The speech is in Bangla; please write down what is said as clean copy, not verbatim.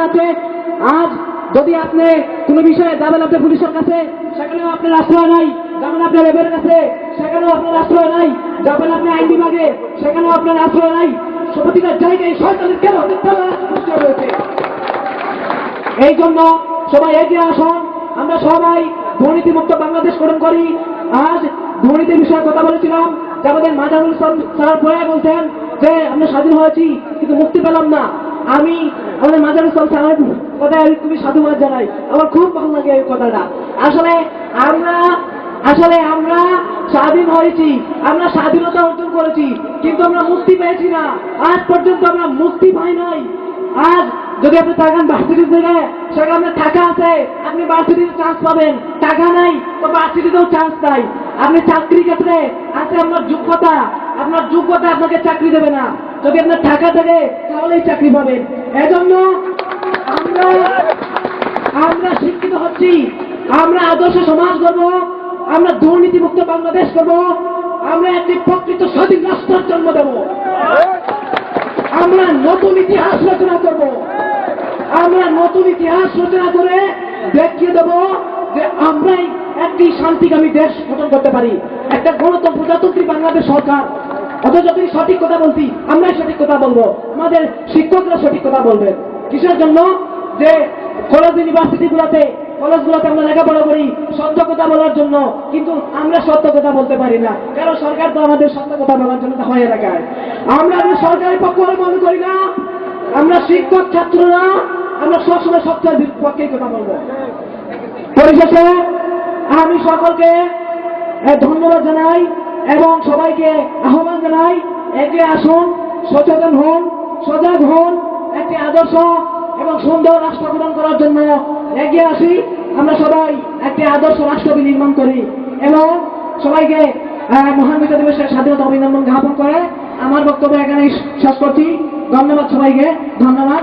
আছে। আজ যদি আপনি কোনো বিষয়ে যাবেন আপনি পুলিশের কাছে, সেখানেও আপনার আশ্রয় নাই। যাবেন আপনি র্যাবের কাছে, সেখানেও আপনার আশ্রয় নাই। যাবেন আপনি আইন বিভাগে, সেখানেও আপনার আশ্রয় নাই। প্রতিটা জায়গায় সরকারের কেন রয়েছে। এই জন্য সবাই এগিয়ে আসুন, আমরা সবাই দুর্নীতিমুক্ত বাংলাদেশ গঠন করি। আজ দুর্নীতির বিষয়ে কথা বলেছিলাম যে আমাদের মাজারুল স্যার পরে বলছেন যে আমরা স্বাধীন হয়েছি কিন্তু মুক্তি পেলাম না। আমি আমাদের মাজারুল স্যারের কথায় আমি খুবই সাধুবাদ জানাই, আমার খুব ভালো লাগে এই কথাটা। আসলে আমরা স্বাধীন হয়েছি, আমরা স্বাধীনতা অর্জন করেছি, কিন্তু আমরা মুক্তি পেয়েছি না। আজ পর্যন্ত আমরা মুক্তি পাই নাই। আজ যদি আপনি তাকান ভার্সিটির দিকে, সেখানে টাকা আছে, আপনি ভার্সিটিতে চান্স পাবেন। টাকা নাই তো ভার্সিটিতেও চান্স নাই। আপনি চাকরি ক্ষেত্রে আছে আপনার যোগ্যতা আপনাকে চাকরি দেবে না। যদি আপনার টাকা থাকে তাহলেই চাকরি পাবেন। এজন্য আমরা শিক্ষিত হচ্ছি, আমরা আদর্শ সমাজ করব, আমরা দুর্নীতিমুক্ত বাংলাদেশ করব, আমরা একটি প্রকৃত স্বাধীন রাষ্ট্রের জন্ম দেব। আমরা নতুন ইতিহাস রচনা করব, আমরা নতুন ইতিহাস রচনা করে দেখিয়ে দেব যে আমরাই একটি শান্তিকামী দেশ গঠন করতে পারি, একটা গণতন্ত্র প্রজাতান্ত্রিক বাংলাদেশ সরকার। অথচ যদি সঠিক কথা বলছি, আমরাই সঠিক কথা বলবো, আমাদের শিক্ষকরা সঠিক কথা বলবেন। কিসের জন্য? যে কলেজ ইউনিভার্সিটিগুলোতে কলেজগুলোতে আমরা লেখাপড়া করি সত্য কথা বলার জন্য, কিন্তু আমরা সত্য কথা বলতে পারি না, কারণ সরকার তো আমাদের সত্য কথা বলার জন্য হয়ে রাখায়। আমরা সরকারের পক্ষ মনে করি না, আমরা শিক্ষক ছাত্ররা আমরা সবসময় সত্যের পক্ষে কথা বলবো। পরিশেষে আমি সকলকে ধন্যবাদ জানাই এবং সবাইকে আহ্বান জানাই, এগিয়ে আসুন, সচেতন হন, সজাগ হন, একটি আদর্শ এবং সুন্দর রাষ্ট্র গঠন করার জন্য এগিয়ে আসি। আমরা সবাই একটি আদর্শ রাষ্ট্র নির্মাণ করি এবং সবাইকে মহান বিজয় দিবসের স্বাধীনতা অভিনন্দন জ্ঞাপন করে আমার বক্তব্য এখানেই শেষ করছি। ধন্যবাদ সবাইকে, ধন্যবাদ।